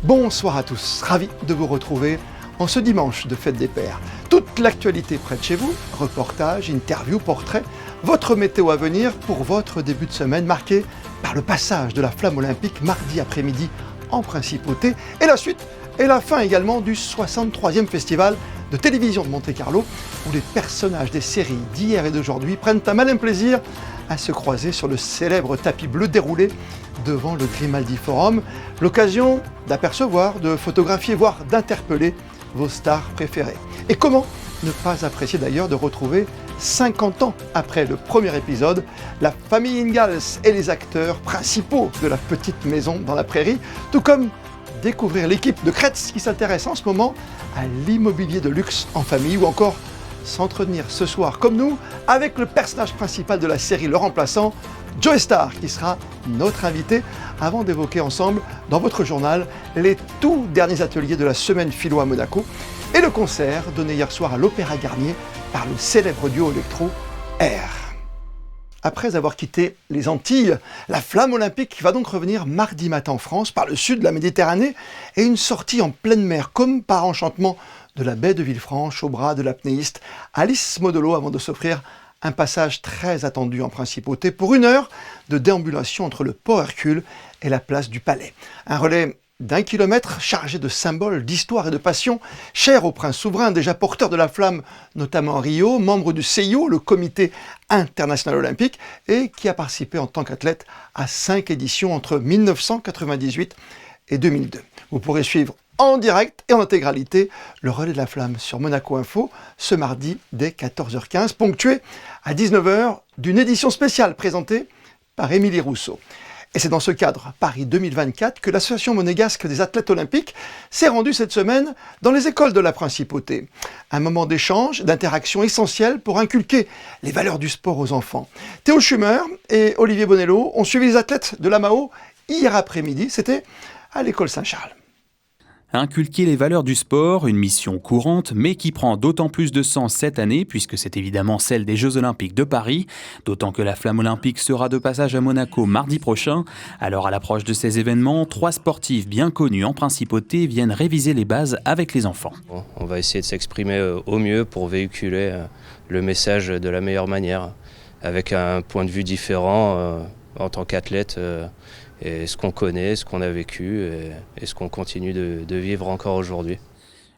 Bonsoir à tous, ravi de vous retrouver en ce dimanche de fête des pères. Toute l'actualité près de chez vous, reportages, interviews, portraits, votre météo à venir pour votre début de semaine marqué par le passage de la flamme olympique mardi après-midi en Principauté et la suite et la fin également du 63e festival de télévision de Monte-Carlo où les personnages des séries d'hier et d'aujourd'hui prennent un malin plaisir à se croiser sur le célèbre tapis bleu déroulé devant le Grimaldi Forum. L'occasion d'apercevoir, de photographier, voire d'interpeller vos stars préférées. Et comment ne pas apprécier d'ailleurs de retrouver 50 ans après le premier épisode, la famille Ingalls et les acteurs principaux de la petite maison dans la prairie, tout comme découvrir l'équipe de Kretz qui s'intéresse en ce moment à l'immobilier de luxe en famille ou encore s'entretenir ce soir comme nous avec le personnage principal de la série, le remplaçant, Joey Starr, qui sera notre invité avant d'évoquer ensemble dans votre journal les tout derniers ateliers de la semaine philo à Monaco et le concert donné hier soir à l'Opéra Garnier par le célèbre duo électro Air. Après avoir quitté les Antilles, la flamme olympique va donc revenir mardi matin en France par le sud de la Méditerranée et une sortie en pleine mer comme par enchantement de la baie de Villefranche au bras de l'apnéiste Alice Modelot avant de s'offrir un passage très attendu en Principauté pour 1 heure de déambulation entre le port Hercule et la place du Palais. Un relais d'1 kilomètre chargé de symboles, d'histoire et de passion, cher au prince souverain, déjà porteur de la flamme, notamment à Rio, membre du CIO, le Comité international olympique, et qui a participé en tant qu'athlète à 5 éditions entre 1998 et 2002. Vous pourrez suivre en direct et en intégralité le relais de la flamme sur Monaco Info ce mardi dès 14h15, ponctué à 19h d'une édition spéciale présentée par Émilie Rousseau. Et c'est dans ce cadre, Paris 2024, que l'Association monégasque des athlètes olympiques s'est rendue cette semaine dans les écoles de la Principauté. Un moment d'échange, d'interaction essentiel pour inculquer les valeurs du sport aux enfants. Théo Schumer et Olivier Bonello ont suivi les athlètes de la MAO hier après-midi, c'était à l'école Saint-Charles. Inculquer les valeurs du sport, une mission courante, mais qui prend d'autant plus de sens cette année, puisque c'est évidemment celle des Jeux Olympiques de Paris, d'autant que la flamme olympique sera de passage à Monaco mardi prochain. Alors à l'approche de ces événements, 3 sportifs bien connus en Principauté viennent réviser les bases avec les enfants. On va essayer de s'exprimer au mieux pour véhiculer le message de la meilleure manière, avec un point de vue différent en tant qu'athlète. Et ce qu'on connaît, ce qu'on a vécu et ce qu'on continue de vivre encore aujourd'hui.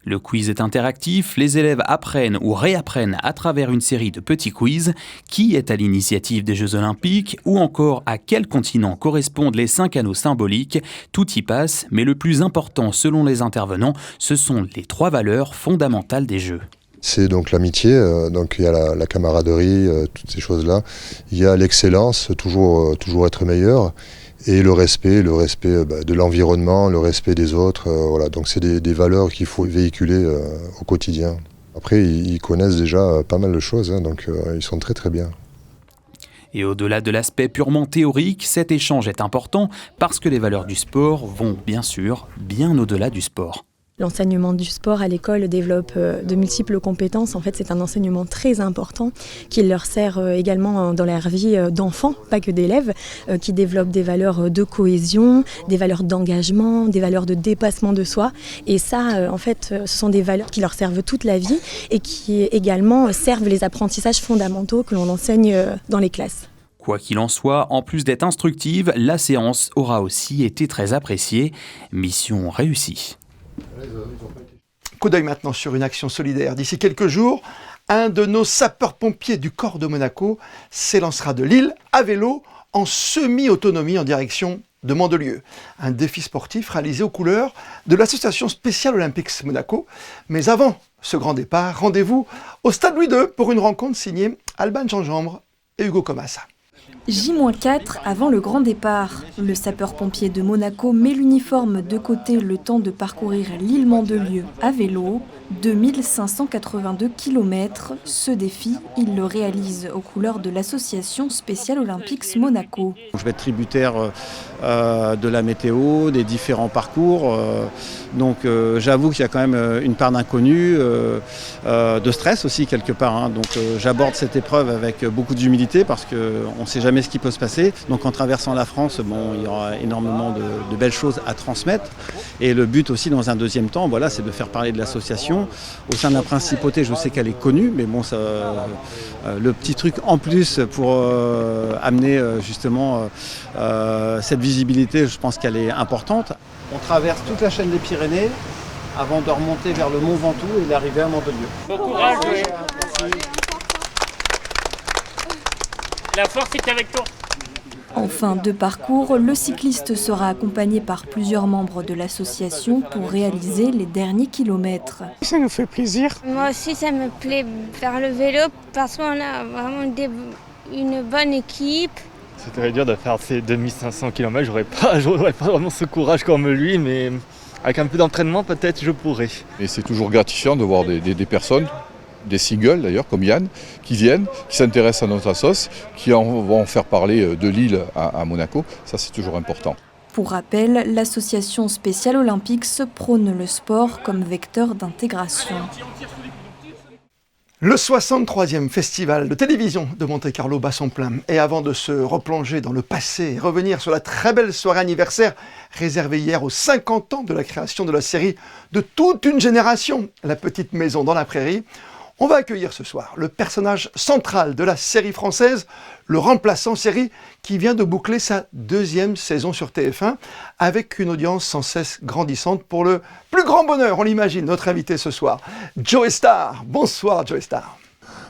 Le quiz est interactif, les élèves apprennent ou réapprennent à travers une série de petits quiz. Qui est à l'initiative des Jeux Olympiques ou encore à quel continent correspondent les 5 anneaux symboliques? Tout y passe, mais le plus important selon les intervenants, ce sont les 3 valeurs fondamentales des Jeux. C'est donc l'amitié, donc il y a la camaraderie, toutes ces choses-là. Il y a l'excellence, toujours être meilleur. Et le respect de l'environnement, le respect des autres. Voilà. Donc c'est des valeurs qu'il faut véhiculer au quotidien. Après, ils connaissent déjà pas mal de choses, donc ils sont très très bien. Et au-delà de l'aspect purement théorique, cet échange est important parce que les valeurs du sport vont bien sûr bien au-delà du sport. L'enseignement du sport à l'école développe de multiples compétences. En fait, c'est un enseignement très important qui leur sert également dans leur vie d'enfants, pas que d'élèves, qui développent des valeurs de cohésion, des valeurs d'engagement, des valeurs de dépassement de soi. Et ça, en fait, ce sont des valeurs qui leur servent toute la vie et qui également servent les apprentissages fondamentaux que l'on enseigne dans les classes. Quoi qu'il en soit, en plus d'être instructive, la séance aura aussi été très appréciée. Mission réussie. Coup d'œil maintenant sur une action solidaire. D'ici quelques jours, un de nos sapeurs-pompiers du corps de Monaco s'élancera de Lille à vélo en semi-autonomie en direction de Mandelieu. Un défi sportif réalisé aux couleurs de l'association spéciale Olympics Monaco. Mais avant ce grand départ, rendez-vous au Stade Louis II pour une rencontre signée Alban Gingembre et Hugo Comassa. J-4 avant le grand départ. Le sapeur-pompier de Monaco met l'uniforme de côté le temps de parcourir l'île Mandelieu à vélo. 2582 km. Ce défi, il le réalise aux couleurs de l'association Special Olympics Monaco. Je vais être tributaire de la météo, des différents parcours. Donc j'avoue qu'il y a quand même une part d'inconnu, de stress aussi quelque part. Donc j'aborde cette épreuve avec beaucoup d'humilité parce qu'on ne sait jamais ce qui peut se passer. Donc en traversant la France, il y aura énormément de belles choses à transmettre. Et le but aussi dans un deuxième temps, voilà, c'est de faire parler de l'association. Au sein de la principauté, je sais qu'elle est connue, mais bon, le petit truc en plus pour amener justement cette visibilité, je pense qu'elle est importante. On traverse toute la chaîne des Pyrénées avant de remonter vers le Mont Ventoux et d'arriver à Mandelieu. Bon courage, oui. La force est avec toi. En fin de parcours, le cycliste sera accompagné par plusieurs membres de l'association pour réaliser les derniers kilomètres. Ça nous fait plaisir. Moi aussi, ça me plaît faire le vélo parce qu'on a vraiment une bonne équipe. C'est très dur de faire ces 2500 km, j'aurais pas vraiment ce courage comme lui, mais avec un peu d'entraînement, peut-être je pourrais. Et c'est toujours gratifiant de voir des personnes, des singles d'ailleurs, comme Yann, qui viennent, qui s'intéressent à notre assos, qui vont faire parler de Lille à Monaco. Ça, c'est toujours important. Pour rappel, l'association Special Olympics prône le sport comme vecteur d'intégration. Le 63e festival de télévision de Monte-Carlo bat son plein. Et avant de se replonger dans le passé et revenir sur la très belle soirée anniversaire réservée hier aux 50 ans de la création de la série de toute une génération, La Petite Maison dans la Prairie, on va accueillir ce soir le personnage central de la série française, le remplaçant, série qui vient de boucler sa 2e saison sur TF1 avec une audience sans cesse grandissante pour le plus grand bonheur, on l'imagine, notre invité ce soir, Joey Starr. Bonsoir Joey Starr.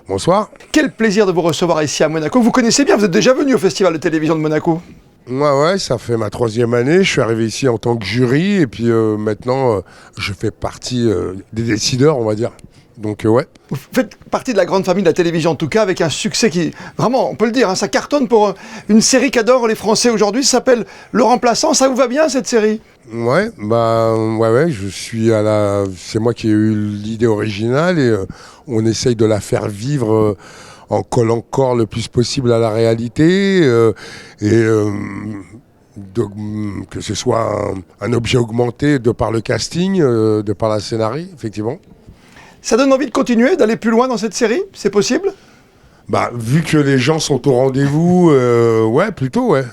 Bonsoir. Quel plaisir de vous recevoir ici à Monaco. Vous connaissez bien, vous êtes déjà venu au Festival de télévision de Monaco? Ouais, ça fait ma 3e année. Je suis arrivé ici en tant que jury et puis maintenant je fais partie des décideurs, on va dire. Donc ouais. Vous faites partie de la grande famille de la télévision en tout cas, avec un succès qui, vraiment, on peut le dire, ça cartonne pour une série qu'adorent les Français aujourd'hui, ça s'appelle Le Remplaçant. Ça vous va bien cette série? Ouais, je suis c'est moi qui ai eu l'idée originale et on essaye de la faire vivre en collant encore le plus possible à la réalité que ce soit un objet augmenté de par le casting, de par la scénario, effectivement. Ça donne envie de continuer, d'aller plus loin dans cette série? C'est possible? Vu que les gens sont au rendez-vous, plutôt. Et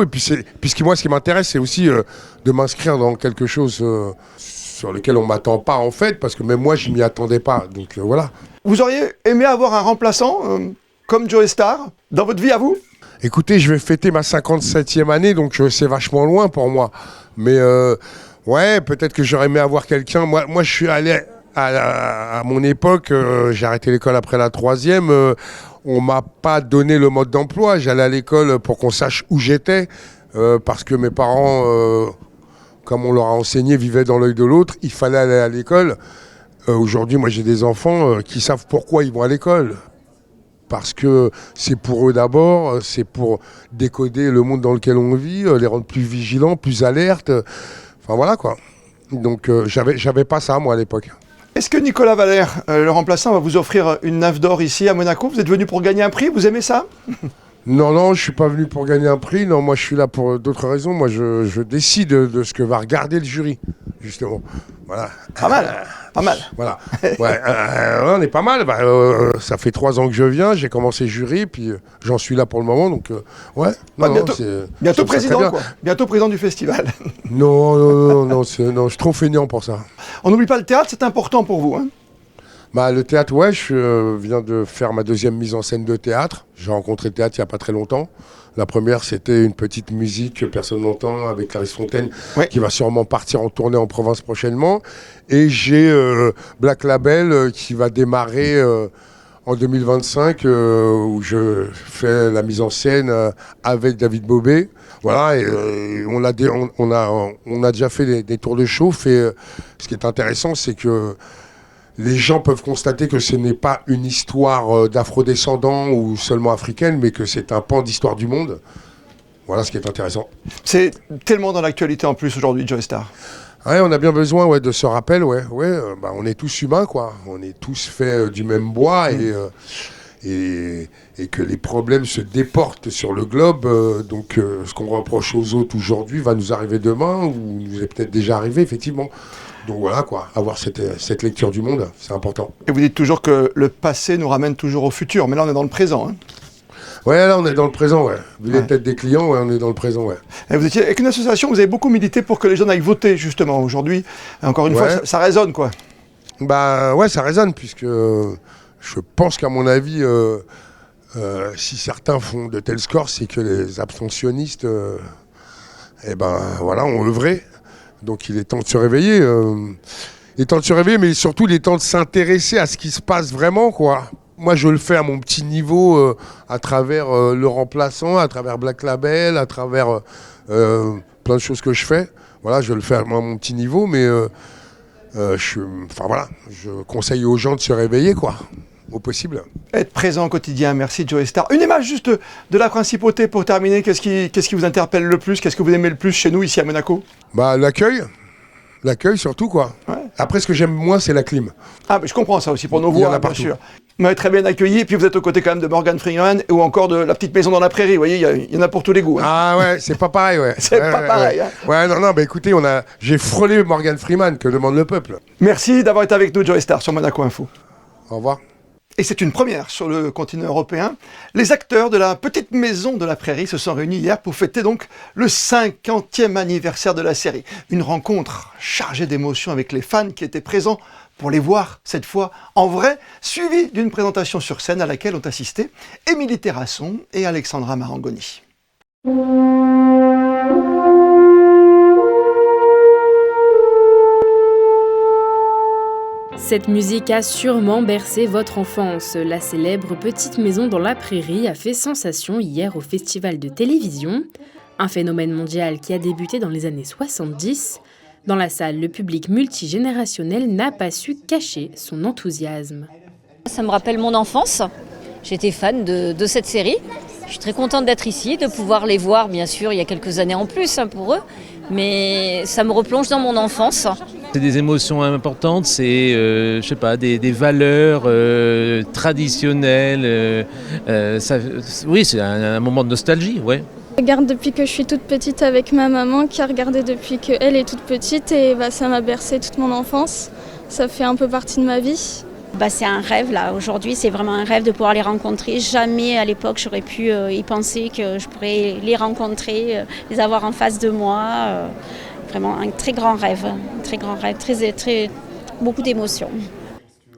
puis moi, ce qui m'intéresse, c'est aussi de m'inscrire dans quelque chose sur lequel on m'attend pas, en fait, parce que même moi, je m'y attendais pas. Donc voilà. Vous auriez aimé avoir un remplaçant comme Joey Starr dans votre vie à vous? Écoutez, je vais fêter ma 57e année, donc c'est vachement loin pour moi. Mais peut-être que j'aurais aimé avoir quelqu'un. Moi, je suis allé... À mon époque, j'ai arrêté l'école après la 3e, on m'a pas donné le mode d'emploi. J'allais à l'école pour qu'on sache où j'étais, parce que mes parents, comme on leur a enseigné, vivaient dans l'œil de l'autre. Il fallait aller à l'école. Aujourd'hui, moi j'ai des enfants qui savent pourquoi ils vont à l'école. Parce que c'est pour eux d'abord, c'est pour décoder le monde dans lequel on vit, les rendre plus vigilants, plus alertes. Enfin voilà quoi. Donc j'avais pas ça moi à l'époque. Est-ce que Nicolas Valère, le remplaçant, va vous offrir une 9 d'or ici à Monaco? Vous êtes venu pour gagner un prix, vous aimez ça? Non, je suis pas venu pour gagner un prix. Non, moi je suis là pour d'autres raisons. Moi je décide de ce que va regarder le jury, justement. Voilà. Pas mal. Voilà. Ouais, on est pas mal. Ça fait 3 ans que je viens. J'ai commencé jury, puis j'en suis là pour le moment. Donc ouais. Bientôt président, quoi. Bientôt président du festival. Non, je suis trop feignant pour ça. On n'oublie pas le théâtre, c'est important pour vous, hein? Le théâtre, je viens de faire ma 2e mise en scène de théâtre. J'ai rencontré le théâtre il n'y a pas très longtemps. La première, c'était une petite musique que personne n'entend avec Clarisse Fontaine, qui va sûrement partir en tournée en province prochainement. Et j'ai Black Label qui va démarrer en 2025, où je fais la mise en scène avec David Bobet. Voilà, et on a déjà fait des tours de chauffe. Et ce qui est intéressant, c'est que les gens peuvent constater que ce n'est pas une histoire d'afrodescendants ou seulement africaine, mais que c'est un pan d'histoire du monde. Voilà ce qui est intéressant. C'est tellement dans l'actualité en plus aujourd'hui, Joey Starr. Ouais, on a bien besoin de ce rappel, on est tous humains, quoi. On est tous faits du même bois et que les problèmes se déportent sur le globe. Donc ce qu'on reproche aux autres aujourd'hui va nous arriver demain ou nous est peut-être déjà arrivé, effectivement. Donc voilà, quoi, avoir cette lecture du monde, c'est important. Et vous dites toujours que le passé nous ramène toujours au futur, mais là on est dans le présent. Hein. Ouais, là on est dans le présent, ouais. Vu les têtes des clients, on est dans le présent, ouais. Et vous étiez avec une association, vous avez beaucoup milité pour que les jeunes aillent voter, justement. Aujourd'hui, encore une fois, ça résonne, quoi. Bah ouais, ça résonne, puisque je pense qu'à mon avis, si certains font de tels scores, c'est que les abstentionnistes, ont œuvré. Donc il est temps de se réveiller. Il est temps de se réveiller, mais surtout il est temps de s'intéresser à ce qui se passe vraiment, quoi. Moi, je le fais à mon petit niveau, à travers le remplaçant, à travers Black Label, à travers plein de choses que je fais. Voilà, je le fais à mon petit niveau, mais je conseille aux gens de se réveiller, quoi, au possible. Être présent au quotidien, merci Joey Starr. Une image juste de la principauté pour terminer. Qu'est-ce qui vous interpelle le plus? Qu'est-ce que vous aimez le plus chez nous, ici à Monaco? L'accueil. L'accueil surtout, quoi. Ouais. Après, ce que j'aime moins, c'est la clim. Ah, mais je comprends ça aussi pour nos voix, bien sûr. Vous m'avez très bien accueilli, et puis vous êtes aux côtés quand même de Morgan Freeman ou encore de La Petite Maison dans la Prairie. Vous voyez, il y en a pour tous les goûts. Hein. Ah ouais, c'est pas pareil, ouais. C'est pas pareil. Ouais. Hein. Ouais, non, écoutez, j'ai frôlé Morgan Freeman, que demande le peuple. Merci d'avoir été avec nous, Joey Starr, sur Monaco Info. Au revoir. Et c'est une première sur le continent européen. Les acteurs de La Petite Maison de la Prairie se sont réunis hier pour fêter donc le 50e anniversaire de la série. Une rencontre chargée d'émotions avec les fans qui étaient présents pour les voir, cette fois en vrai, suivie d'une présentation sur scène à laquelle ont assisté Émilie Terrasson et Alexandra Marangoni. Cette musique a sûrement bercé votre enfance. La célèbre Petite Maison dans la Prairie a fait sensation hier au festival de télévision, un phénomène mondial qui a débuté dans les années 70. Dans la salle, le public multigénérationnel n'a pas su cacher son enthousiasme. Ça me rappelle mon enfance. J'étais fan de cette série. Je suis très contente d'être ici, de pouvoir les voir, bien sûr, il y a quelques années en plus pour eux. Mais ça me replonge dans mon enfance. C'est des émotions importantes, c'est des valeurs traditionnelles. Oui, c'est un moment de nostalgie, ouais. Je regarde depuis que je suis toute petite avec ma maman qui a regardé depuis qu'elle est toute petite et ça m'a bercé toute mon enfance. Ça fait un peu partie de ma vie. C'est un rêve là, aujourd'hui c'est vraiment un rêve de pouvoir les rencontrer. Jamais à l'époque j'aurais pu y penser que je pourrais les rencontrer, les avoir en face de moi. Vraiment un très grand rêve, très, beaucoup d'émotions.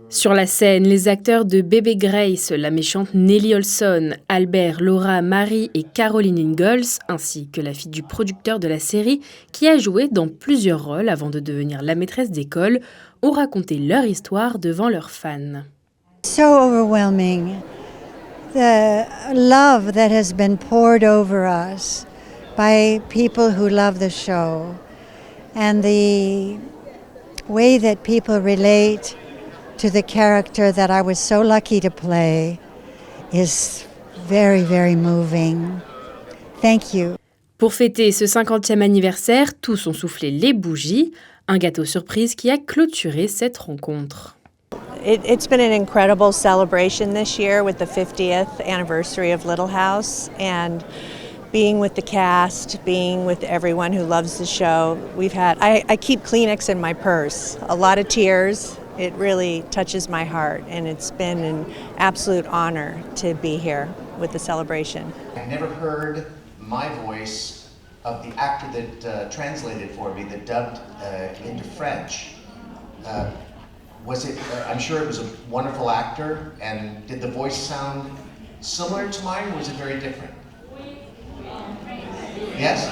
Sur la scène, les acteurs de Bébé Grace, la méchante Nelly Olson, Albert, Laura, Marie et Caroline Ingalls, ainsi que la fille du producteur de la série, qui a joué dans plusieurs rôles avant de devenir la maîtresse d'école, ont raconté leur histoire devant leurs fans. So overwhelming, the love that has been poured over us by people who love the show, and the way that people relate to the character that I was so lucky to play is very, very moving. Thank you. Pour fêter ce 50e anniversaire, tous ont soufflé les bougies, un gâteau surprise qui a clôturé cette rencontre. It's been an incredible celebration this year with the 50th anniversary of Little House, and being with the cast, being with everyone who loves the show. I keep Kleenex in my purse, a lot of tears. It really touches my heart, and it's been an absolute honor to be here with the celebration. I've never heard my voice of the actor that translated for me, that dubbed into French. I'm sure it was a wonderful actor, and did the voice sound similar to mine, or was it very different? Yes?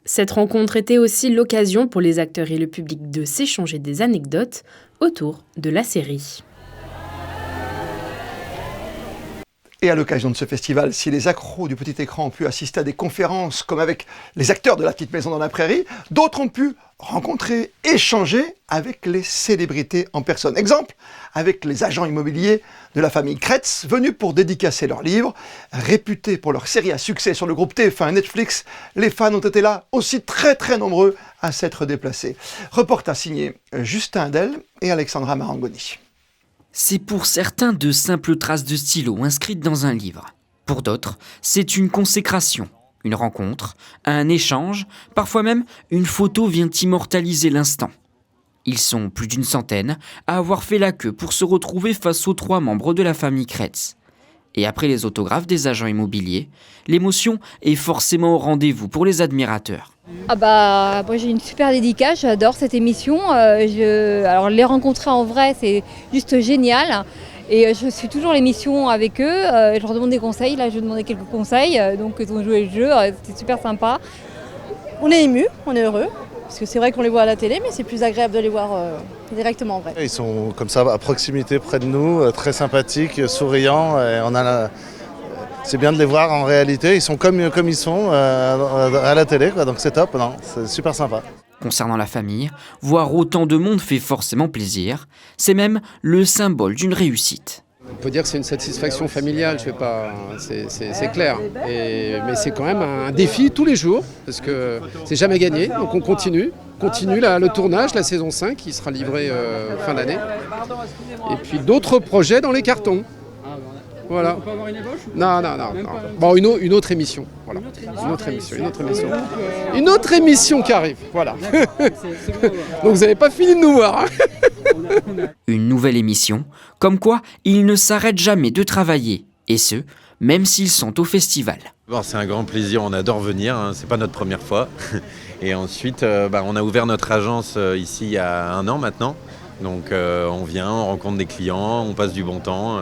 Cette rencontre était aussi l'occasion pour les acteurs et le public de s'échanger des anecdotes autour de la série. Et à l'occasion de ce festival, si les accros du petit écran ont pu assister à des conférences comme avec les acteurs de La Petite Maison dans la Prairie, d'autres ont pu rencontrer, échanger avec les célébrités en personne. Exemple, avec les agents immobiliers de la famille Kretz, venus pour dédicacer leurs livres. Réputés pour leur série à succès sur le groupe TF1 et Netflix, les fans ont été là aussi très nombreux à s'être déplacés. Reportage signé Justin Del et Alexandra Marangoni. C'est pour certains de simples traces de stylo inscrites dans un livre. Pour d'autres, c'est une consécration, une rencontre, un échange, parfois même une photo vient immortaliser l'instant. Ils sont plus d'une centaine à avoir fait la queue pour se retrouver face aux 3 membres de la famille Kretz. Et après les autographes des agents immobiliers, l'émotion est forcément au rendez-vous pour les admirateurs. Moi j'ai une super dédicace, j'adore cette émission. Alors les rencontrer en vrai, c'est juste génial. Et je suis toujours l'émission avec eux, je leur demande des conseils, là je demandais quelques conseils, donc ils ont joué le jeu, c'était super sympa. On est émus, on est heureux, parce que c'est vrai qu'on les voit à la télé, mais c'est plus agréable de les voir directement en vrai. Ils sont comme ça à proximité près de nous, très sympathiques, souriants, et c'est bien de les voir en réalité, ils sont comme ils sont à la télé, quoi, donc c'est top, non, c'est super sympa. Concernant la famille, voir autant de monde fait forcément plaisir. C'est même le symbole d'une réussite. On peut dire que c'est une satisfaction familiale, c'est clair. Mais c'est quand même un défi tous les jours, parce que c'est jamais gagné. Donc on continue le tournage, la saison 5, qui sera livrée fin d'année. Et puis d'autres projets dans les cartons. Voilà. On peut avoir une ébauche ou pas ? Non. Bon, une autre émission. Voilà. Une autre émission qui arrive. Voilà. Donc vous n'avez pas fini de nous voir. Une nouvelle émission, comme quoi ils ne s'arrêtent jamais de travailler. Et ce, même s'ils sont au festival. Bon, c'est un grand plaisir, on adore venir, hein, c'est pas notre première fois. Et ensuite, on a ouvert notre agence ici il y a 1 an maintenant. Donc on vient, on rencontre des clients, on passe du bon temps.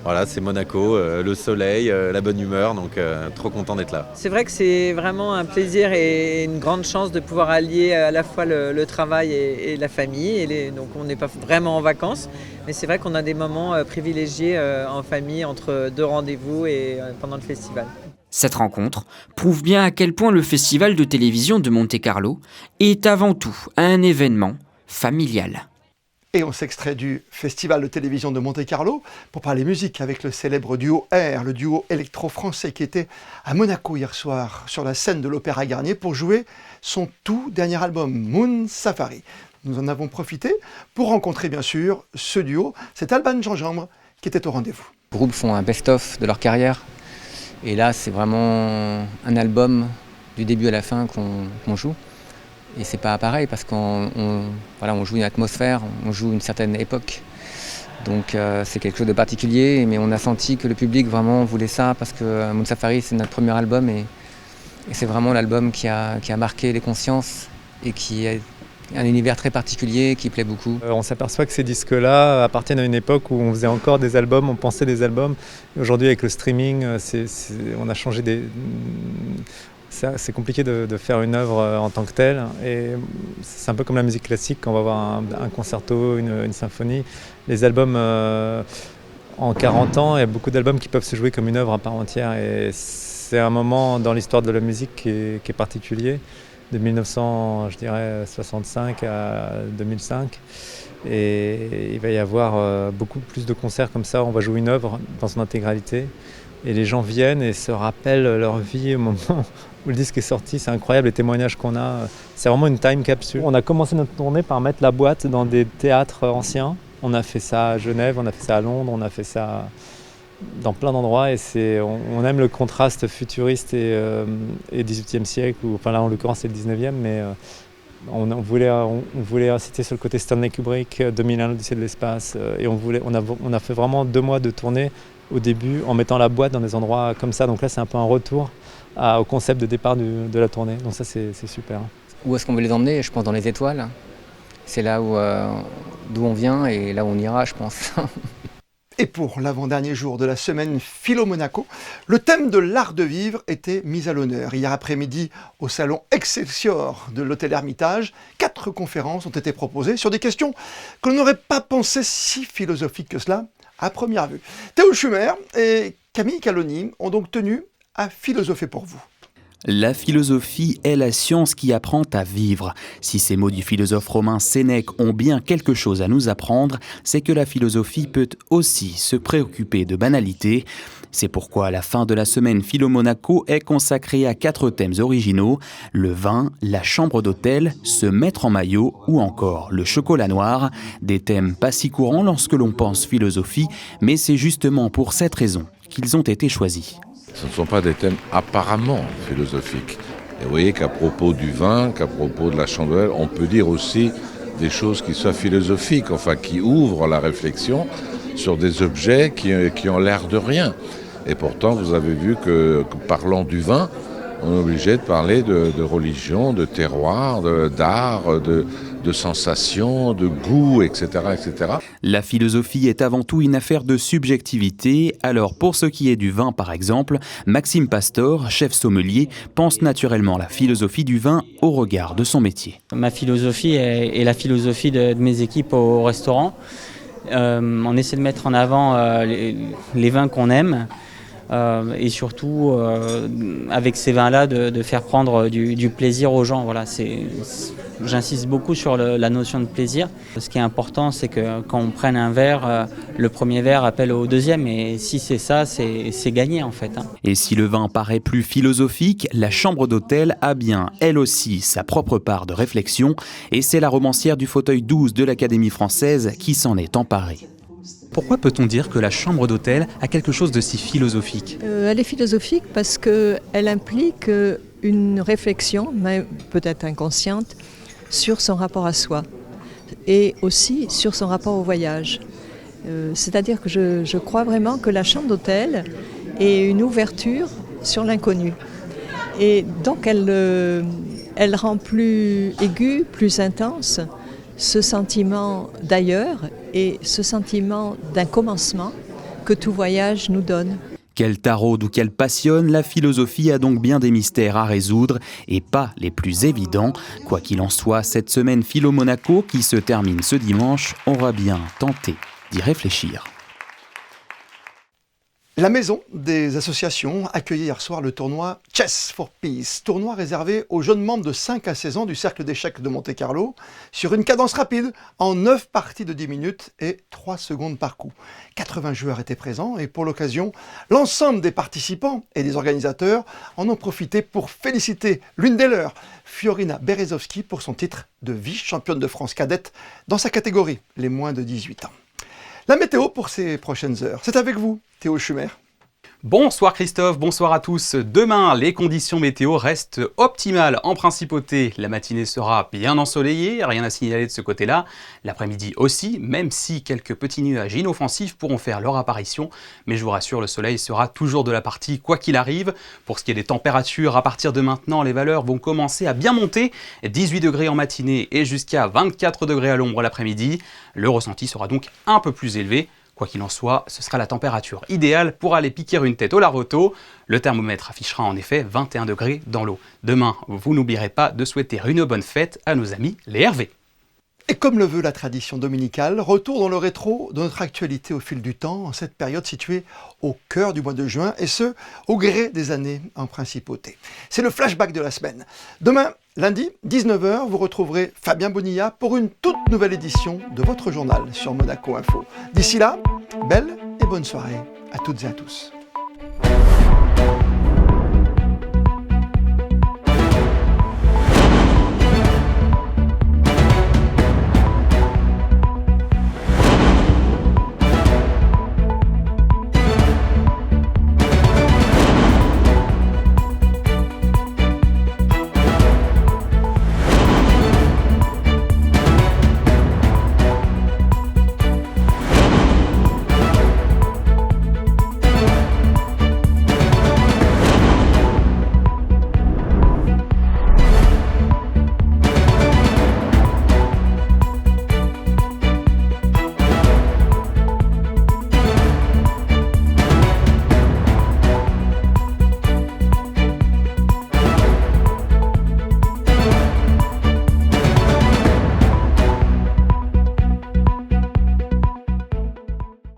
Voilà, c'est Monaco, le soleil, la bonne humeur, donc trop content d'être là. C'est vrai que c'est vraiment un plaisir et une grande chance de pouvoir allier à la fois le travail et la famille. Donc on n'est pas vraiment en vacances, mais c'est vrai qu'on a des moments privilégiés en famille entre 2 rendez-vous et pendant le festival. Cette rencontre prouve bien à quel point le festival de télévision de Monte-Carlo est avant tout un événement familial. Et on s'extrait du Festival de télévision de Monte-Carlo pour parler musique avec le célèbre duo R, le duo électro-français qui était à Monaco hier soir sur la scène de l'Opéra Garnier pour jouer son tout dernier album, Moon Safari. Nous en avons profité pour rencontrer bien sûr ce duo, c'est Alban Gingembre qui était au rendez-vous. Les groupes font un best-of de leur carrière et là c'est vraiment un album du début à la fin qu'on joue. Et c'est pas pareil parce qu'on joue une atmosphère, on joue une certaine époque. Donc c'est quelque chose de particulier, mais on a senti que le public vraiment voulait ça parce que Moon Safari c'est notre premier album et c'est vraiment l'album qui a marqué les consciences et qui est un univers très particulier qui plaît beaucoup. On s'aperçoit que ces disques-là appartiennent à une époque où on faisait encore des albums, on pensait des albums. Aujourd'hui avec le streaming, on a changé c'est compliqué de faire une œuvre en tant que telle et c'est un peu comme la musique classique quand on va avoir un concerto, une symphonie. Les albums en 40 ans, il y a beaucoup d'albums qui peuvent se jouer comme une œuvre à part entière et c'est un moment dans l'histoire de la musique qui est particulier, de 1965 à 2005 et il va y avoir beaucoup plus de concerts comme ça, on va jouer une œuvre dans son intégralité. Et les gens viennent et se rappellent leur vie au moment où le disque est sorti. C'est incroyable les témoignages qu'on a. C'est vraiment une time capsule. On a commencé notre tournée par mettre la boîte dans des théâtres anciens. On a fait ça à Genève, on a fait ça à Londres, on a fait ça dans plein d'endroits. Et on aime le contraste futuriste et 18e siècle. Enfin là en l'occurrence c'est le 19e, mais on voulait inciter sur le côté Stanley Kubrick, 2001 l'Odyssée de l'espace. Et on a fait vraiment 2 mois de tournée au début en mettant la boîte dans des endroits comme ça. Donc là, c'est un peu un retour au concept de départ de la tournée. Donc ça, c'est super. Où est-ce qu'on veut les emmener ? Je pense dans les étoiles. C'est là d'où on vient et là où on ira, je pense. Et pour l'avant-dernier jour de la semaine Philo Monaco, le thème de l'art de vivre était mis à l'honneur. Hier après-midi, au salon Excelsior de l'Hôtel Hermitage, 4 conférences ont été proposées sur des questions que l'on n'aurait pas pensé si philosophiques que cela à première vue. Théo Schumer et Camille Caloni ont donc tenu à philosopher pour vous. La philosophie est la science qui apprend à vivre. Si ces mots du philosophe romain Sénèque ont bien quelque chose à nous apprendre, c'est que la philosophie peut aussi se préoccuper de banalités. C'est pourquoi la fin de la semaine Philo Monaco est consacrée à 4 thèmes originaux, le vin, la chambre d'hôtel, se mettre en maillot ou encore le chocolat noir. Des thèmes pas si courants lorsque l'on pense philosophie, mais c'est justement pour cette raison qu'ils ont été choisis. Ce ne sont pas des thèmes apparemment philosophiques. Et vous voyez qu'à propos du vin, qu'à propos de la chambre d'hôtel, on peut dire aussi des choses qui soient philosophiques, enfin qui ouvrent la réflexion sur des objets qui ont l'air de rien. Et pourtant, vous avez vu que parlant du vin, on est obligé de parler de religion, de terroir, d'art, de sensations, de goût, etc., etc. La philosophie est avant tout une affaire de subjectivité. Alors pour ce qui est du vin par exemple, Maxime Pastor, chef sommelier, pense naturellement la philosophie du vin au regard de son métier. Ma philosophie est la philosophie de mes équipes au restaurant. On essaie de mettre en avant les vins qu'on aime. Et surtout, avec ces vins-là, de faire prendre du plaisir aux gens. Voilà, j'insiste beaucoup sur la notion de plaisir. Ce qui est important, c'est que quand on prenne un verre, le premier verre appelle au deuxième. Et si c'est ça, c'est gagné en fait. Et si le vin paraît plus philosophique, la chambre d'hôtel a bien, elle aussi, sa propre part de réflexion. Et c'est la romancière du fauteuil 12 de l'Académie française qui s'en est emparée. Pourquoi peut-on dire que la chambre d'hôtel a quelque chose de si philosophique ? Elle est philosophique parce qu'elle implique une réflexion, mais peut-être inconsciente, sur son rapport à soi et aussi sur son rapport au voyage. C'est-à-dire que je crois vraiment que la chambre d'hôtel est une ouverture sur l'inconnu. Et donc elle rend plus aigu, plus intense ce sentiment d'ailleurs et ce sentiment d'un commencement que tout voyage nous donne. Qu'elle taraude ou qu'elle passionne, la philosophie a donc bien des mystères à résoudre et pas les plus évidents. Quoi qu'il en soit, cette semaine Philo Monaco qui se termine ce dimanche aura bien tenté d'y réfléchir. La Maison des associations accueillait hier soir le tournoi Chess for Peace, tournoi réservé aux jeunes membres de 5 à 16 ans du Cercle d'échecs de Monte-Carlo, sur une cadence rapide, en 9 parties de 10 minutes et 3 secondes par coup. 80 joueurs étaient présents et pour l'occasion, l'ensemble des participants et des organisateurs en ont profité pour féliciter l'une des leurs, Fiorina Berezovski, pour son titre de vice-championne de France cadette dans sa catégorie, les moins de 18 ans. La météo pour ces prochaines heures, c'est avec vous, Théo Schumer. Bonsoir Christophe, bonsoir à tous. Demain, les conditions météo restent optimales en principauté. La matinée sera bien ensoleillée, rien à signaler de ce côté-là. L'après-midi aussi, même si quelques petits nuages inoffensifs pourront faire leur apparition. Mais je vous rassure, le soleil sera toujours de la partie quoi qu'il arrive. Pour ce qui est des températures, à partir de maintenant, les valeurs vont commencer à bien monter. 18 degrés en matinée et jusqu'à 24 degrés à l'ombre l'après-midi. Le ressenti sera donc un peu plus élevé. Quoi qu'il en soit, ce sera la température idéale pour aller piquer une tête au Larotto. Le thermomètre affichera en effet 21 degrés dans l'eau. Demain, vous n'oublierez pas de souhaiter une bonne fête à nos amis les Hervé. Et comme le veut la tradition dominicale, retour dans le rétro de notre actualité au fil du temps, en cette période située au cœur du mois de juin, et ce, au gré des années en principauté. C'est le flashback de la semaine. Demain, lundi, 19h, vous retrouverez Fabien Bonilla pour une toute nouvelle édition de votre journal sur Monaco Info. D'ici là, belle et bonne soirée à toutes et à tous.